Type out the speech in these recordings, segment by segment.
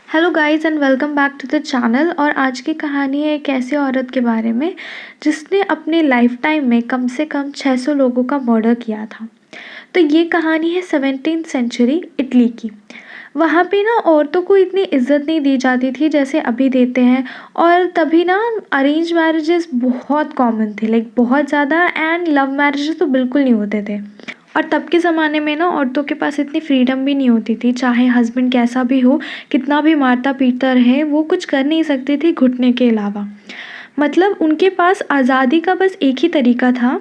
Hello guys and welcome back to the channel. और आज की कहानी है एक ऐसी औरत के बारे में जिसने अपने लाइफ टाइम में कम से कम 600 लोगों का मर्डर किया था। तो ये कहानी है 17th सेंचुरी इटली की। वहाँ पे ना औरतों को इतनी इज्जत नहीं दी जाती थी जैसे अभी देते हैं। और तभी ना अरेंज मैरिजेस बहुत कॉमन थे, लाइक बहुत ज़्यादा, एंड लव मैरिजेस तो बिल्कुल नहीं होते थे। और तब के ज़माने में ना औरतों के पास इतनी फ्रीडम भी नहीं होती थी, चाहे हस्बैंड कैसा भी हो, कितना भी मारता पीटता रहे, वो कुछ कर नहीं सकती थी घुटने के अलावा। मतलब उनके पास आज़ादी का बस एक ही तरीका था,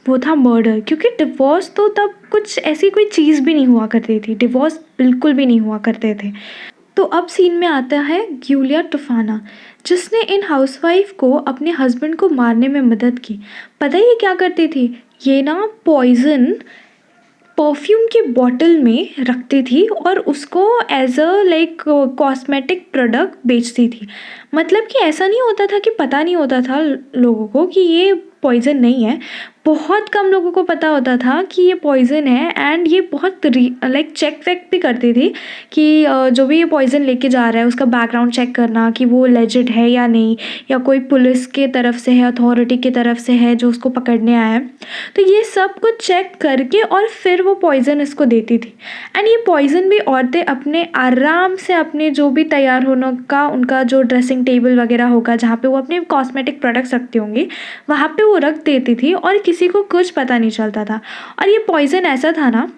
वो था मर्डर। क्योंकि डिवोर्स तो तब कुछ ऐसी कोई चीज़ भी नहीं हुआ करती थी, डिवोर्स बिल्कुल भी नहीं हुआ करते थे। तो अब सीन में आता है गिउलिया टूफाना, जिसने इन हाउसवाइफ को अपने हस्बैंड को मारने में मदद की। पता है ये क्या करती थी? ये ना पॉइजन परफ्यूम के बॉटल में रखती थी और उसको as a like cosmetic product बेचती थी। मतलब कि ऐसा नहीं होता था कि पता नहीं होता था लोगों को कि ये पॉइज़न नहीं है। बहुत कम लोगों को पता होता था कि ये पॉइज़न है। एंड ये बहुत लाइक चेक वेक भी करती थी कि जो भी ये पॉइज़न लेके जा रहा है उसका बैकग्राउंड चेक करना कि वो लेजिट है या नहीं, या कोई पुलिस के तरफ से है, अथॉरिटी की तरफ से है जो उसको पकड़ने आया है। तो ये सब कुछ चेक करके और फिर वो पॉइज़न इसको देती थी। एंड ये पॉइज़न भी औरतें अपने आराम से अपने जो भी तैयार होने का उनका जो ड्रेसिंग टेबल वगैरह होगा, जहाँ पे वो अपने कॉस्मेटिक प्रोडक्ट्स रखती होंगी, वहाँ पे वो रख देती थी और किसी को कुछ पता नहीं चलता था। और ये पॉइज़न ऐसा था ना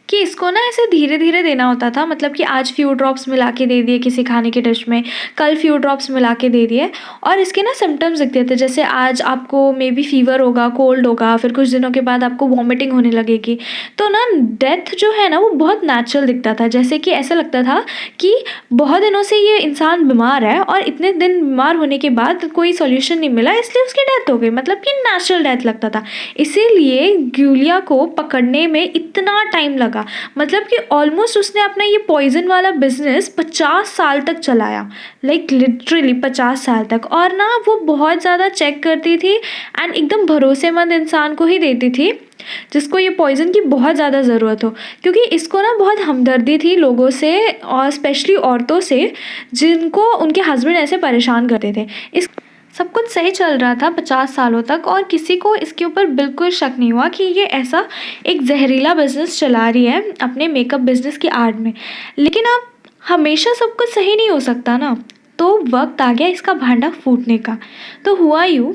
कि इसको ना ऐसे धीरे धीरे देना होता था। मतलब कि आज फ्यू ड्रॉप्स मिला के दे दिए किसी खाने की डिश में, कल फ्यू ड्रॉप्स मिला के दे दिए, और इसके ना सिम्टम्स दिखते थे। जैसे आज आपको मे बी फीवर होगा, कोल्ड होगा, फिर कुछ दिनों के बाद आपको वॉमिटिंग होने लगेगी। तो ना डेथ जो है ना वो बहुत नेचुरल दिखता था। जैसे कि ऐसा लगता था कि बहुत दिनों से ये इंसान बीमार है और इतने दिन बीमार होने के बाद कोई सोल्यूशन नहीं मिला, इसलिए उसकी डेथ हो गई। मतलब कि नेचुरल डेथ लगता था। इसीलिए गिउलिया को पकड़ने में इतना टाइम लगा। मतलब कि ऑलमोस्ट उसने अपना ये पॉइजन वाला बिजनेस 50 साल तक चलाया, लाइक लिटरली 50 साल तक। और ना वो बहुत ज़्यादा चेक करती थी एंड एकदम भरोसेमंद इंसान को ही देती थी जिसको ये पॉइजन की बहुत ज़्यादा ज़रूरत हो। क्योंकि इसको ना बहुत हमदर्दी थी लोगों से, और स्पेशली औरतों से जिनको उनके हस्बैंड ऐसे परेशान करते थे। इस सब कुछ सही चल रहा था 50 सालों तक और किसी को इसके ऊपर बिल्कुल शक नहीं हुआ कि ये ऐसा एक जहरीला बिजनेस चला रही है अपने मेकअप बिजनेस की आड़ में। लेकिन अब हमेशा सब कुछ सही नहीं हो सकता ना, तो वक्त आ गया इसका भांडा फूटने का। तो हुआ यूँ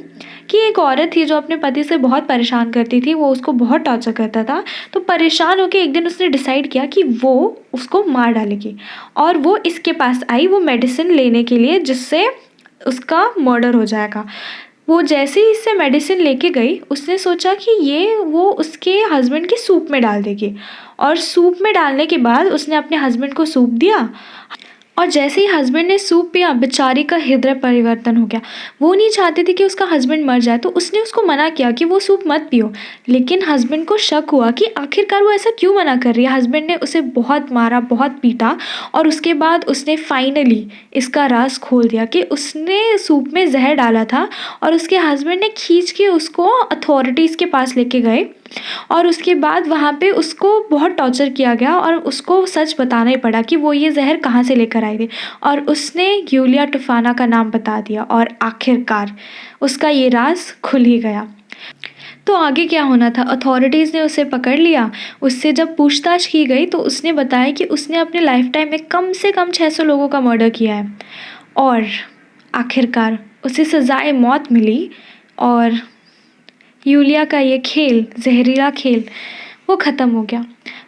कि एक औरत थी जो अपने पति से बहुत परेशान करती थी, वो उसको बहुत टॉर्चर करता था। तो परेशान होकर एक दिन उसने डिसाइड किया कि वो उसको मार डालेगी। और वो इसके पास आई वो मेडिसिन लेने के लिए जिससे उसका मर्डर हो जाएगा। वो जैसे ही इससे मेडिसिन लेके गई, उसने सोचा कि ये वो उसके हस्बैंड के सूप में डाल देगी। और सूप में डालने के बाद उसने अपने हस्बैंड को सूप दिया। और जैसे ही हस्बैंड ने सूप पिया, बेचारी का हृदय परिवर्तन हो गया। वो नहीं चाहती थी कि उसका हस्बैंड मर जाए, तो उसने उसको मना किया कि वो सूप मत पियो। लेकिन हस्बैंड को शक हुआ कि आखिरकार वो ऐसा क्यों मना कर रही है। हस्बैंड ने उसे बहुत मारा, बहुत पीटा, और उसके बाद उसने फाइनली इसका राज खोल दिया कि उसने सूप में जहर डाला था। और उसके हस्बैंड ने खींच के उसको अथॉरिटीज़ के पास लेके गए। और उसके बाद वहाँ पे उसको बहुत टॉर्चर किया गया और उसको सच बताना ही पड़ा कि वो ये जहर कहाँ से लेकर आई थी। और उसने गिउलिया टूफाना का नाम बता दिया और आखिरकार उसका ये राज खुल ही गया। तो आगे क्या होना था? अथॉरिटीज़ ने उसे पकड़ लिया। उससे जब पूछताछ की गई तो उसने बताया कि उसने अपने लाइफ टाइम में कम से कम 600 लोगों का मर्डर किया है। और आखिरकार उसे सज़ाए मौत मिली और यूलिया का ये खेल, जहरीला खेल, वो ख़त्म हो गया।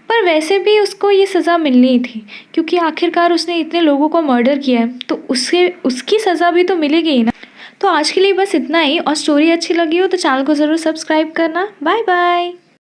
पर वैसे भी उसको ये सज़ा मिलनी ही थी, क्योंकि आखिरकार उसने इतने लोगों को मर्डर किया है, तो उसे उसकी सज़ा भी तो मिलेगी ही ना। तो आज के लिए बस इतना ही। और स्टोरी अच्छी लगी हो तो चैनल को ज़रूर सब्सक्राइब करना। Bye bye.